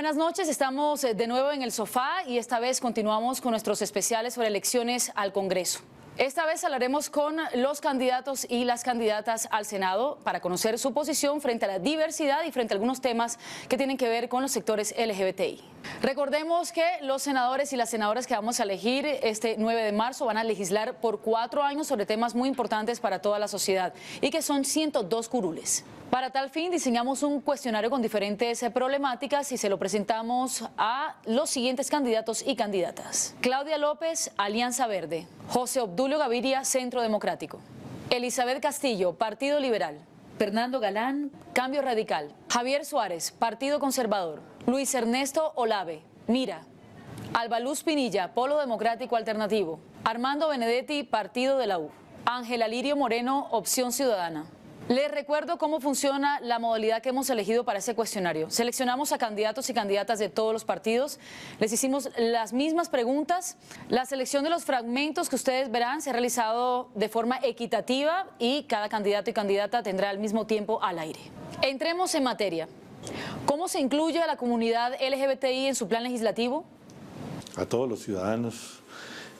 buenas noches. Estamos de nuevo en el sofá y esta vez continuamos con nuestros especiales sobre elecciones al Congreso. Esta vez hablaremos con los candidatos y las candidatas al Senado para conocer su posición frente a la diversidad y frente a algunos temas que tienen que ver con los sectores LGBTI. Recordemos que los senadores y las senadoras que vamos a elegir este 9 de marzo van a legislar por 4 años sobre temas muy importantes para toda la sociedad y que son 102 curules. Para tal fin diseñamos un cuestionario con diferentes problemáticas y se lo presentamos a los siguientes candidatos y candidatas. Claudia López, Alianza Verde. José Obdulio Gaviria, Centro Democrático. Elizabeth Castillo, Partido Liberal. Fernando Galán, Cambio Radical. Javier Suárez, Partido Conservador. Luis Ernesto Olave, Mira. Albaluz Pinilla, Polo Democrático Alternativo. Armando Benedetti, Partido de la U. Ángela Lirio Moreno, Opción Ciudadana. Les recuerdo cómo funciona la modalidad que hemos elegido para ese cuestionario. Seleccionamos a candidatos y candidatas de todos los partidos. Les hicimos las mismas preguntas. La selección de los fragmentos que ustedes verán se ha realizado de forma equitativa y cada candidato y candidata tendrá al mismo tiempo al aire. Entremos en materia. ¿Cómo se incluye a la comunidad LGBTI en su plan legislativo? A todos los ciudadanos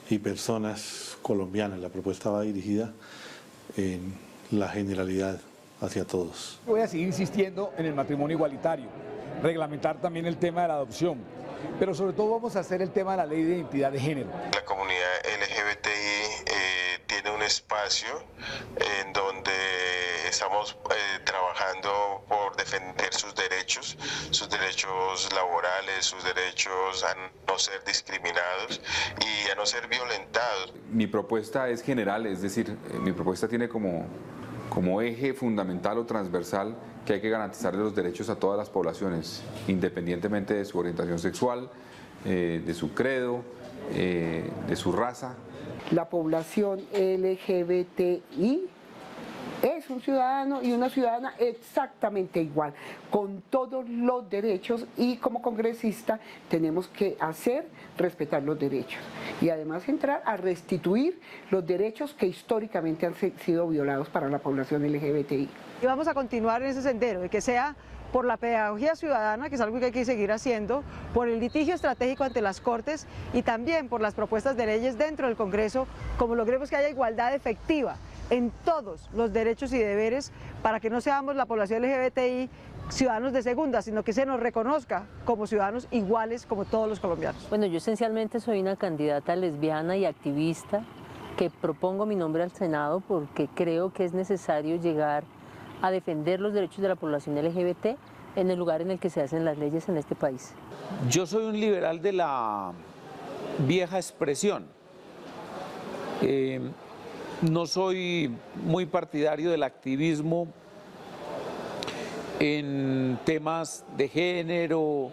y personas colombianas. La propuesta va dirigida en la generalidad hacia todos. Voy a seguir insistiendo en el matrimonio igualitario, reglamentar también el tema de la adopción, pero sobre todo vamos a hacer el tema de la ley de identidad de género. La comunidad LGBTI tiene un espacio en donde estamos trabajando por defender sus derechos laborales, sus derechos a no ser discriminados y a no ser violentados. Mi propuesta es general, es decir, mi propuesta tiene como eje fundamental o transversal que hay que garantizar los derechos a todas las poblaciones, independientemente de su orientación sexual, de su credo, de su raza. La población LGBTI es un ciudadano y una ciudadana exactamente igual, con todos los derechos, y como congresista tenemos que respetar los derechos y además entrar a restituir los derechos que históricamente han sido violados para la población LGBTI. Y vamos a continuar en ese sendero, de que sea por la pedagogía ciudadana, que es algo que hay que seguir haciendo, por el litigio estratégico ante las Cortes y también por las propuestas de leyes dentro del Congreso, como logremos que haya igualdad efectiva en todos los derechos y deberes para que no seamos la población LGBTI ciudadanos de segunda, sino que se nos reconozca como ciudadanos iguales como todos los colombianos. Bueno, yo esencialmente soy una candidata lesbiana y activista que propongo mi nombre al Senado porque creo que es necesario llegar a defender los derechos de la población LGBT en el lugar en el que se hacen las leyes en este país. Yo soy un liberal de la vieja expresión. No soy muy partidario del activismo en temas de género,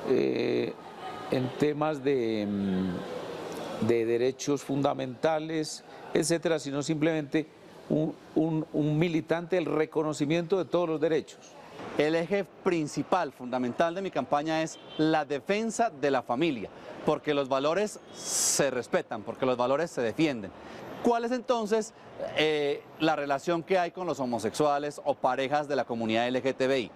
en temas de derechos fundamentales, etcétera, sino simplemente un militante del reconocimiento de todos los derechos. El eje principal, fundamental de mi campaña es la defensa de la familia, porque los valores se respetan, porque los valores se defienden. ¿Cuál es entonces la relación que hay con los homosexuales o parejas de la comunidad LGTBI?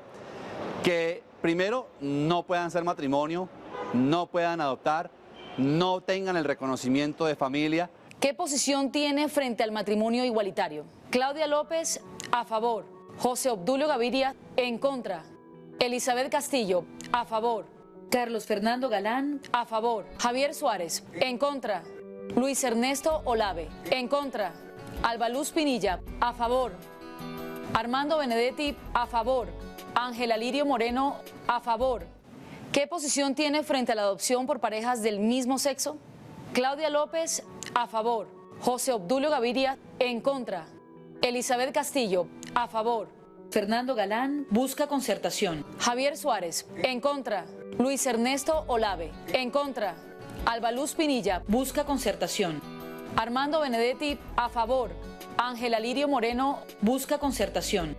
Que primero no puedan hacer matrimonio, no puedan adoptar, no tengan el reconocimiento de familia. ¿Qué posición tiene frente al matrimonio igualitario? Claudia López, a favor. José Obdulio Gaviria, en contra. Elizabeth Castillo, a favor. Carlos Fernando Galán, a favor. Javier Suárez, en contra. Luis Ernesto Olave, en contra. Albaluz Pinilla, a favor. Armando Benedetti, a favor. Ángela Lirio Moreno, a favor. ¿Qué posición tiene frente a la adopción por parejas del mismo sexo? Claudia López, a favor. José Obdulio Gaviria, en contra. Elizabeth Castillo, a favor. Fernando Galán, busca concertación. Javier Suárez, en contra. Luis Ernesto Olave, en contra. Albaluz Pinilla, busca concertación. Armando Benedetti, a favor. Ángela Lirio Moreno, busca concertación.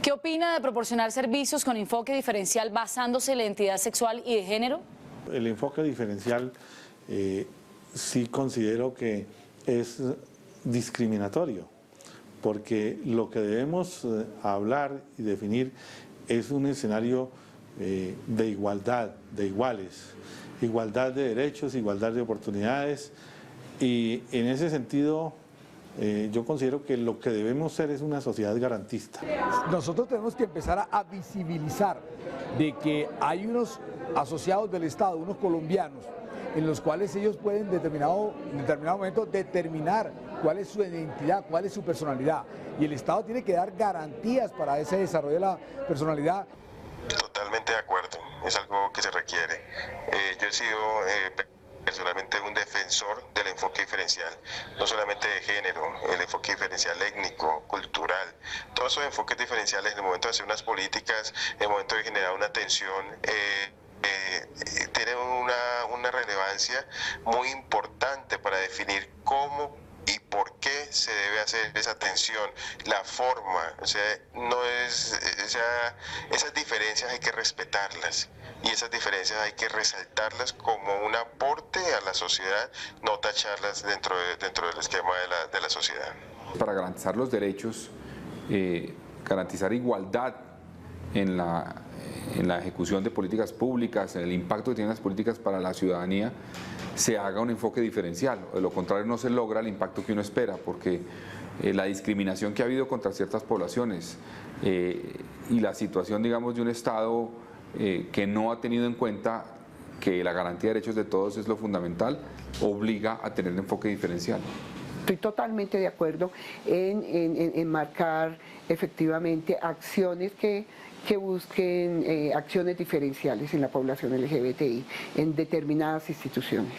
¿Qué opina de proporcionar servicios con enfoque diferencial basándose en la identidad sexual y de género? El enfoque diferencial sí considero que es discriminatorio, porque lo que debemos hablar y definir es un escenario de igualdad, de iguales, igualdad de derechos, igualdad de oportunidades, y en ese sentido yo considero que lo que debemos ser es una sociedad garantista. Nosotros tenemos que empezar a visibilizar de que hay unos asociados del Estado, unos colombianos, en los cuales ellos pueden en determinado momento determinar cuál es su identidad, cuál es su personalidad. Y el Estado tiene que dar garantías para ese desarrollo de la personalidad. Totalmente de acuerdo, es algo que se requiere. Yo he sido personalmente un defensor del enfoque diferencial, no solamente de género, el enfoque diferencial étnico, cultural, todos esos enfoques diferenciales en el momento de hacer unas políticas, en el momento de generar una atención, tienen una relevancia muy importante para definir cómo y por qué se debe hacer esa atención, la forma, o sea, no es, esas diferencias hay que respetarlas y esas diferencias hay que resaltarlas como un aporte a la sociedad, no tacharlas dentro del esquema de la sociedad. Para garantizar los derechos, garantizar igualdad en la ejecución de políticas públicas, en el impacto que tienen las políticas para la ciudadanía, se haga un enfoque diferencial. De lo contrario no se logra el impacto que uno espera, porque la discriminación que ha habido contra ciertas poblaciones y la situación, digamos, de un Estado que no ha tenido en cuenta que la garantía de derechos de todos es lo fundamental, obliga a tener un enfoque diferencial. Estoy totalmente de acuerdo en marcar efectivamente acciones que busquen acciones diferenciales en la población LGBTI en determinadas instituciones.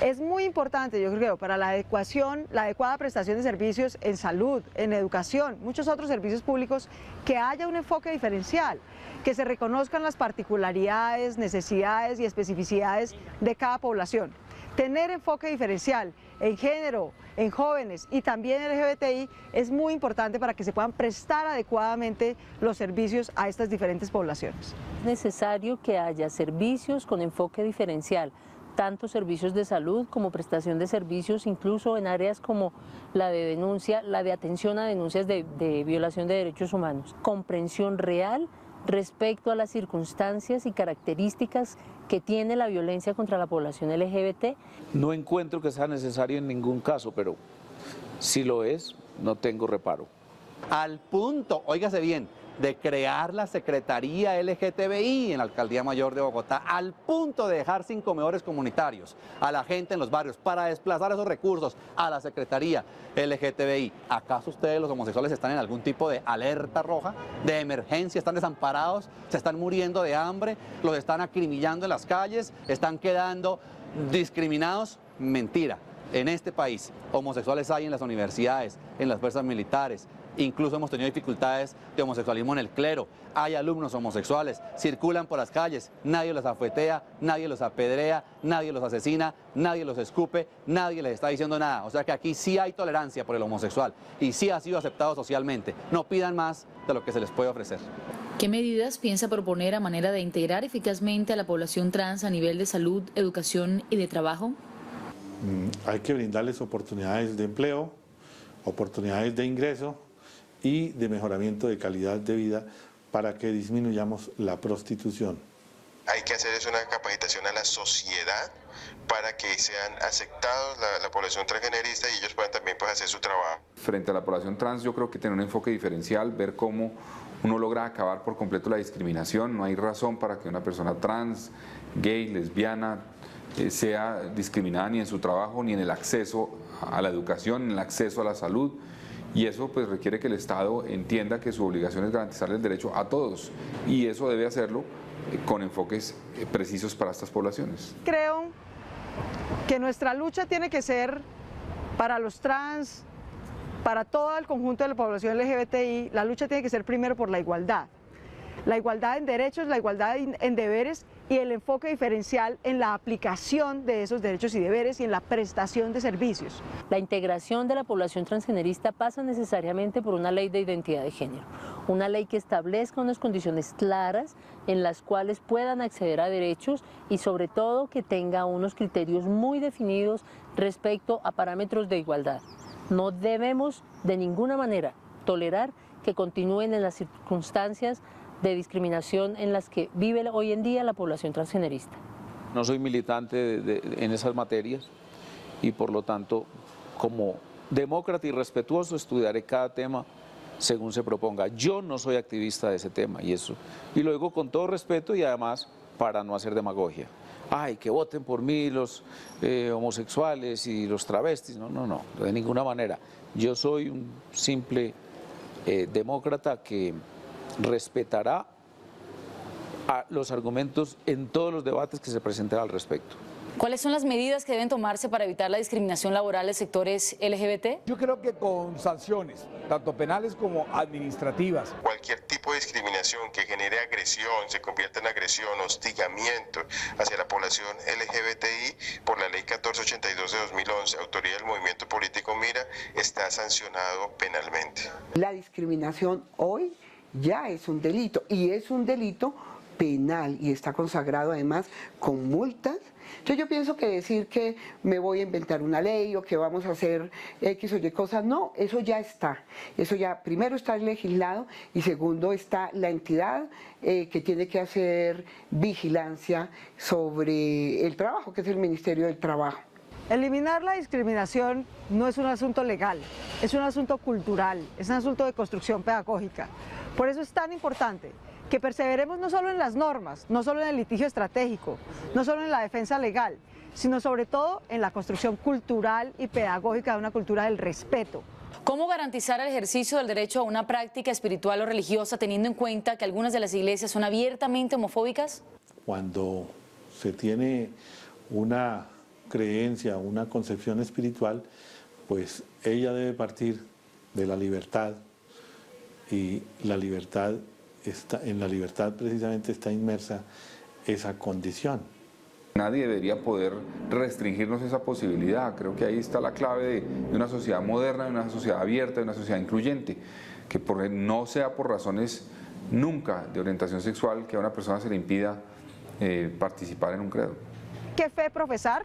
Es muy importante, yo creo, para la adecuada prestación de servicios en salud, en educación, muchos otros servicios públicos, que haya un enfoque diferencial, que se reconozcan las particularidades, necesidades y especificidades de cada población. Tener enfoque diferencial en género, en jóvenes y también LGBTI es muy importante para que se puedan prestar adecuadamente los servicios a estas diferentes poblaciones. Es necesario que haya servicios con enfoque diferencial, tanto servicios de salud como prestación de servicios, incluso en áreas como la de denuncia, la de atención a denuncias de violación de derechos humanos. Comprensión real respecto a las circunstancias y características que tiene la violencia contra la población LGBT. No encuentro que sea necesario en ningún caso, pero si lo es, no tengo reparo. Al punto, óigase bien, de crear la Secretaría LGTBI en la Alcaldía Mayor de Bogotá, al punto de dejar sin comedores comunitarios a la gente en los barrios para desplazar esos recursos a la Secretaría LGTBI. ¿Acaso ustedes, los homosexuales, están en algún tipo de alerta roja, de emergencia, están desamparados, se están muriendo de hambre, los están acribillando en las calles, están quedando discriminados? Mentira. En este país, homosexuales hay en las universidades, en las fuerzas militares. Incluso hemos tenido dificultades de homosexualismo en el clero. Hay alumnos homosexuales, circulan por las calles, nadie los afetea, nadie los apedrea, nadie los asesina, nadie los escupe, nadie les está diciendo nada. O sea que aquí sí hay tolerancia por el homosexual y sí ha sido aceptado socialmente. No pidan más de lo que se les puede ofrecer. ¿Qué medidas piensa proponer a manera de integrar eficazmente a la población trans a nivel de salud, educación y de trabajo? Hay que brindarles oportunidades de empleo, oportunidades de ingreso y de mejoramiento de calidad de vida para que disminuyamos la prostitución. Hay que hacer una capacitación a la sociedad para que sean aceptados la población transgenerista y ellos puedan también hacer su trabajo. Frente a la población trans, yo creo que tener un enfoque diferencial, ver cómo uno logra acabar por completo la discriminación. No hay razón para que una persona trans, gay, lesbiana, sea discriminada ni en su trabajo, ni en el acceso a la educación, ni en el acceso a la salud. Y eso pues requiere que el Estado entienda que su obligación es garantizarle el derecho a todos, y eso debe hacerlo con enfoques precisos para estas poblaciones. Creo que nuestra lucha tiene que ser para los trans, para todo el conjunto de la población LGBTI, la lucha tiene que ser primero por la igualdad. la igualdad en derechos, la igualdad en deberes y el enfoque diferencial en la aplicación de esos derechos y deberes y en la prestación de servicios. La integración de la población transgenerista pasa necesariamente por una ley de identidad de género, una ley que establezca unas condiciones claras en las cuales puedan acceder a derechos y sobre todo que tenga unos criterios muy definidos respecto a parámetros de igualdad. No debemos de ninguna manera tolerar que continúen en las circunstancias de discriminación en las que vive hoy en día la población transgenerista. No soy militante en esas materias y por lo tanto, como demócrata y respetuoso, estudiaré cada tema según se proponga. Yo no soy activista de ese tema y lo digo con todo respeto y además para no hacer demagogia. Ay, que voten por mí los homosexuales y los travestis. No, de ninguna manera. Yo soy un simple demócrata que respetará a los argumentos en todos los debates que se presenten al respecto. ¿Cuáles son las medidas que deben tomarse para evitar la discriminación laboral de sectores LGBT? Yo creo que con sanciones, tanto penales como administrativas. Cualquier tipo de discriminación que genere agresión, se convierta en agresión, hostigamiento hacia la población LGBTI, por la Ley 1482 de 2011, autoría del movimiento político Mira, está sancionado penalmente. La discriminación hoy ya es un delito y es un delito penal y está consagrado además con multas. Entonces yo pienso que decir que me voy a inventar una ley o que vamos a hacer X o Y cosas, no, eso ya está. Eso ya primero está legislado y segundo está la entidad que tiene que hacer vigilancia sobre el trabajo, que es el Ministerio del Trabajo. Eliminar la discriminación no es un asunto legal, es un asunto cultural, es un asunto de construcción pedagógica. Por eso es tan importante que perseveremos no solo en las normas, no solo en el litigio estratégico, no solo en la defensa legal, sino sobre todo en la construcción cultural y pedagógica de una cultura del respeto. ¿Cómo garantizar el ejercicio del derecho a una práctica espiritual o religiosa teniendo en cuenta que algunas de las iglesias son abiertamente homofóbicas? Cuando se tiene una creencia, una concepción espiritual, pues ella debe partir de la libertad y la libertad en la libertad precisamente está inmersa esa condición. Nadie debería poder restringirnos esa posibilidad. Creo que ahí está la clave de una sociedad moderna, de una sociedad abierta, de una sociedad incluyente, que no sea por razones nunca de orientación sexual que a una persona se le impida participar en un credo. ¿Qué fe profesar?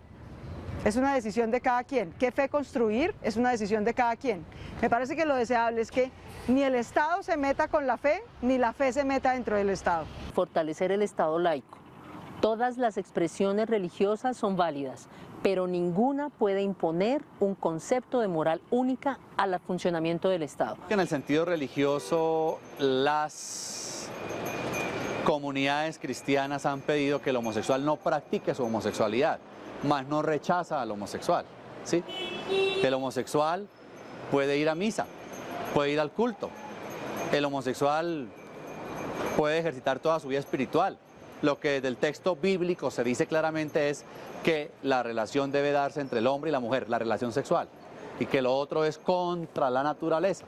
Es una decisión de cada quien. ¿Qué fe construir? Es una decisión de cada quien. Me parece que lo deseable es que ni el Estado se meta con la fe, ni la fe se meta dentro del Estado. Fortalecer el Estado laico. Todas las expresiones religiosas son válidas, pero ninguna puede imponer un concepto de moral única al funcionamiento del Estado. En el sentido religioso, las comunidades cristianas han pedido que el homosexual no practique su homosexualidad, mas no rechaza al homosexual, ¿sí? El homosexual puede ir a misa, puede ir al culto, el homosexual puede ejercitar toda su vida espiritual. Lo que desde el texto bíblico se dice claramente es que la relación debe darse entre el hombre y la mujer, la relación sexual, y que lo otro es contra la naturaleza.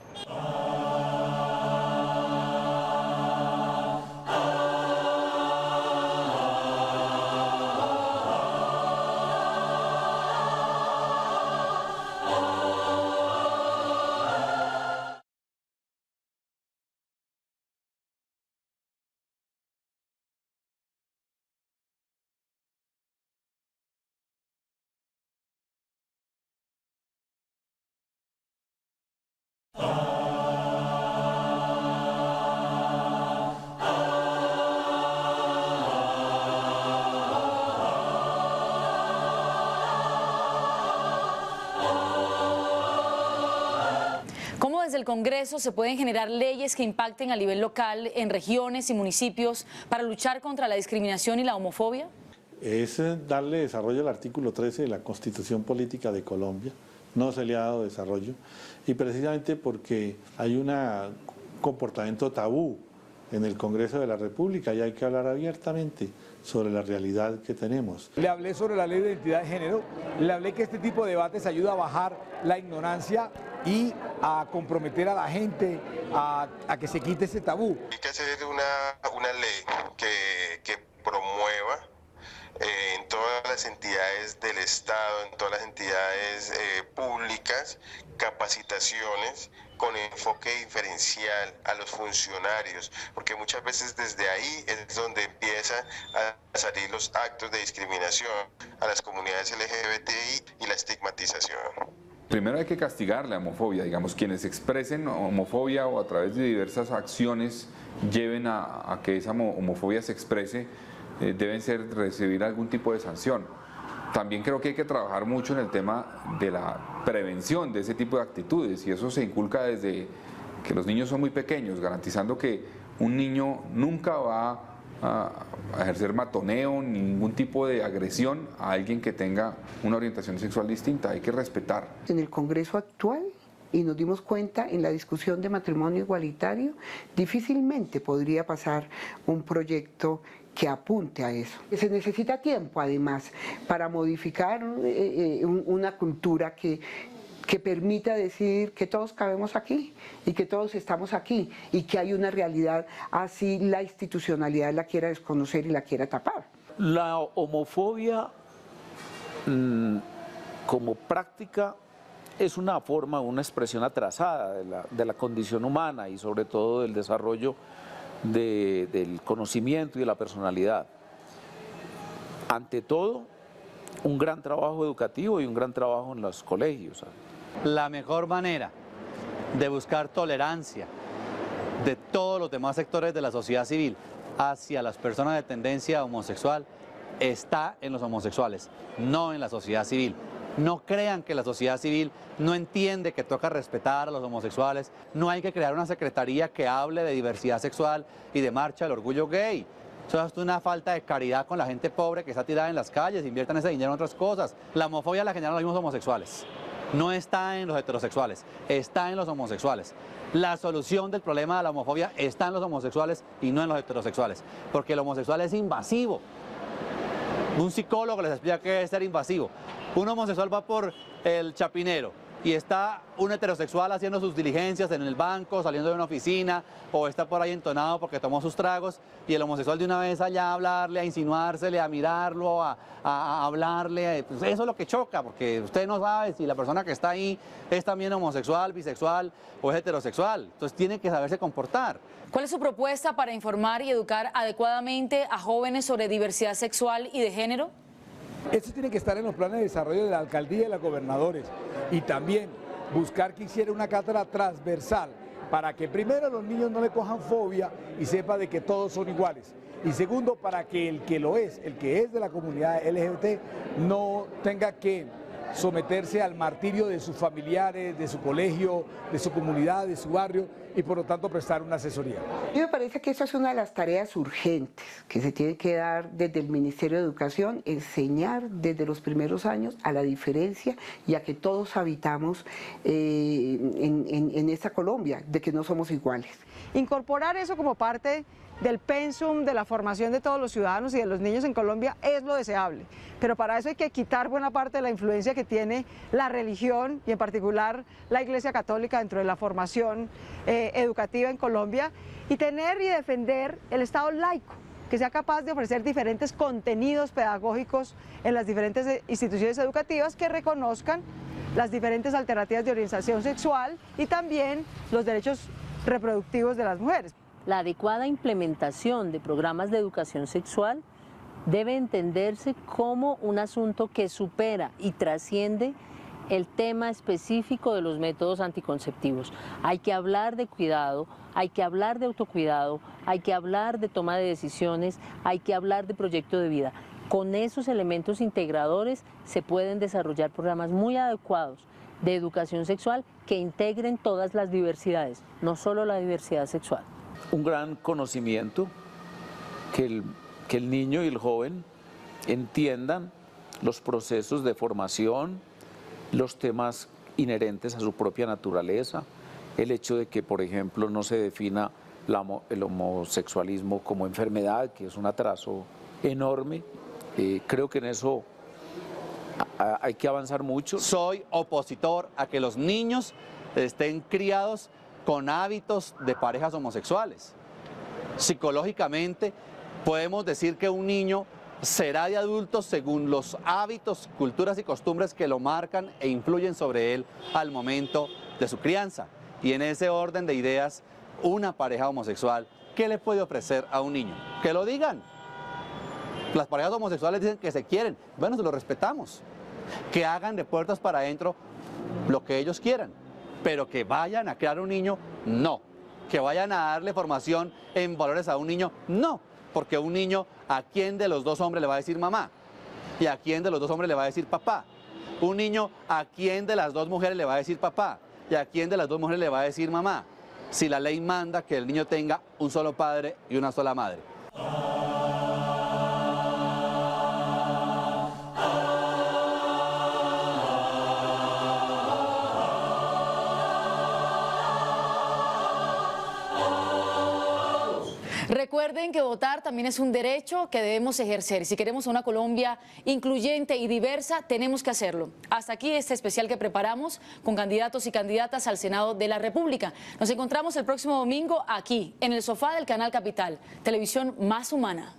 ¿Cómo desde el Congreso se pueden generar leyes que impacten a nivel local en regiones y municipios para luchar contra la discriminación y la homofobia? Es darle desarrollo al artículo 13 de la Constitución Política de Colombia. No se le ha dado desarrollo y precisamente porque hay un comportamiento tabú en el Congreso de la República y hay que hablar abiertamente sobre la realidad que tenemos. Le hablé sobre la ley de identidad de género, le hablé que este tipo de debates ayuda a bajar la ignorancia y a comprometer a la gente a que se quite ese tabú. Hay que hacer una ley que promueva en todas las entidades del Estado, en todas las entidades públicas, capacitaciones con enfoque diferencial a los funcionarios, porque muchas veces desde ahí es donde empiezan a salir los actos de discriminación a las comunidades LGBTI y la estigmatización. Primero hay que castigar la homofobia, digamos, quienes expresen homofobia o a través de diversas acciones lleven a que esa homofobia se exprese, deben recibir algún tipo de sanción. También creo que hay que trabajar mucho en el tema de la prevención de ese tipo de actitudes, y eso se inculca desde que los niños son muy pequeños, garantizando que un niño nunca va a ejercer matoneo, ningún tipo de agresión a alguien que tenga una orientación sexual distinta. Hay que respetar. En el Congreso actual, y nos dimos cuenta en la discusión de matrimonio igualitario, difícilmente podría pasar un proyecto que apunte a eso. Se necesita tiempo, además, para modificar una cultura que permita decir que todos cabemos aquí y que todos estamos aquí y que hay una realidad, así la institucionalidad la quiera desconocer y la quiera tapar. La homofobia como práctica es una forma, una expresión atrasada de la condición humana y sobre todo del desarrollo del conocimiento y de la personalidad. Ante todo, un gran trabajo educativo y un gran trabajo en los colegios. La mejor manera de buscar tolerancia de todos los demás sectores de la sociedad civil hacia las personas de tendencia homosexual está en los homosexuales, no en la sociedad civil. No crean que la sociedad civil no entiende que toca respetar a los homosexuales. No hay que crear una secretaría que hable de diversidad sexual y de marcha del orgullo gay. Eso es una falta de caridad con la gente pobre que está tirada en las calles. Inviertan ese dinero en otras cosas. La homofobia la generan los mismos homosexuales. No está en los heterosexuales, está en los homosexuales. La solución del problema de la homofobia está en los homosexuales y no en los heterosexuales. Porque el homosexual es invasivo. Un psicólogo les explica qué es ser invasivo. Un homosexual va por el Chapinero y está un heterosexual haciendo sus diligencias en el banco, saliendo de una oficina, o está por ahí entonado porque tomó sus tragos, y el homosexual de una vez allá a hablarle, a insinuársele, a mirarlo, a hablarle. Pues eso es lo que choca, porque usted no sabe si la persona que está ahí es también homosexual, bisexual o es heterosexual. Entonces tiene que saberse comportar. ¿Cuál es su propuesta para informar y educar adecuadamente a jóvenes sobre diversidad sexual y de género? Esto tiene que estar en los planes de desarrollo de la alcaldía y de los gobernadores, y también buscar que hiciera una cátedra transversal para que primero los niños no le cojan fobia y sepa de que todos son iguales, y segundo, para que el que es de la comunidad LGBT no tenga que someterse al martirio de sus familiares, de su colegio, de su comunidad, de su barrio, y por lo tanto prestar una asesoría. A mí me parece que esa es una de las tareas urgentes que se tiene que dar desde el Ministerio de Educación, enseñar desde los primeros años a la diferencia y a que todos habitamos en esta Colombia, de que no somos iguales. Incorporar eso como parte del pensum de la formación de todos los ciudadanos y de los niños en Colombia es lo deseable, pero para eso hay que quitar buena parte de la influencia que tiene la religión y en particular la Iglesia Católica dentro de la formación educativa en Colombia, y tener y defender el Estado laico, que sea capaz de ofrecer diferentes contenidos pedagógicos en las diferentes instituciones educativas que reconozcan las diferentes alternativas de orientación sexual y también los derechos reproductivos de las mujeres. La adecuada implementación de programas de educación sexual debe entenderse como un asunto que supera y trasciende el tema específico de los métodos anticonceptivos. Hay que hablar de cuidado, hay que hablar de autocuidado, hay que hablar de toma de decisiones, hay que hablar de proyecto de vida. Con esos elementos integradores se pueden desarrollar programas muy adecuados de educación sexual que integren todas las diversidades, no solo la diversidad sexual. Un gran conocimiento, que el niño y el joven entiendan los procesos de formación, los temas inherentes a su propia naturaleza, el hecho de que, por ejemplo, no se defina el homosexualismo como enfermedad, que es un atraso enorme. Creo que en eso hay que avanzar mucho. Soy opositor a que los niños estén criados con hábitos de parejas homosexuales. Psicológicamente podemos decir que un niño será de adulto según los hábitos, culturas y costumbres que lo marcan e influyen sobre él al momento de su crianza. Y en ese orden de ideas, una pareja homosexual, ¿qué le puede ofrecer a un niño? Que lo digan. Las parejas homosexuales dicen que se quieren, bueno, se lo respetamos. Que hagan de puertas para adentro lo que ellos quieran, pero que vayan a crear un niño, no. Que vayan a darle formación en valores a un niño, no. Porque un niño, ¿a quién de los dos hombres le va a decir mamá? ¿Y a quién de los dos hombres le va a decir papá? Un niño, ¿a quién de las dos mujeres le va a decir papá? ¿Y a quién de las dos mujeres le va a decir mamá? Si la ley manda que el niño tenga un solo padre y una sola madre. Recuerden que votar también es un derecho que debemos ejercer. Si queremos una Colombia incluyente y diversa, tenemos que hacerlo. Hasta aquí este especial que preparamos con candidatos y candidatas al Senado de la República. Nos encontramos el próximo domingo aquí, en el sofá del Canal Capital, televisión más humana.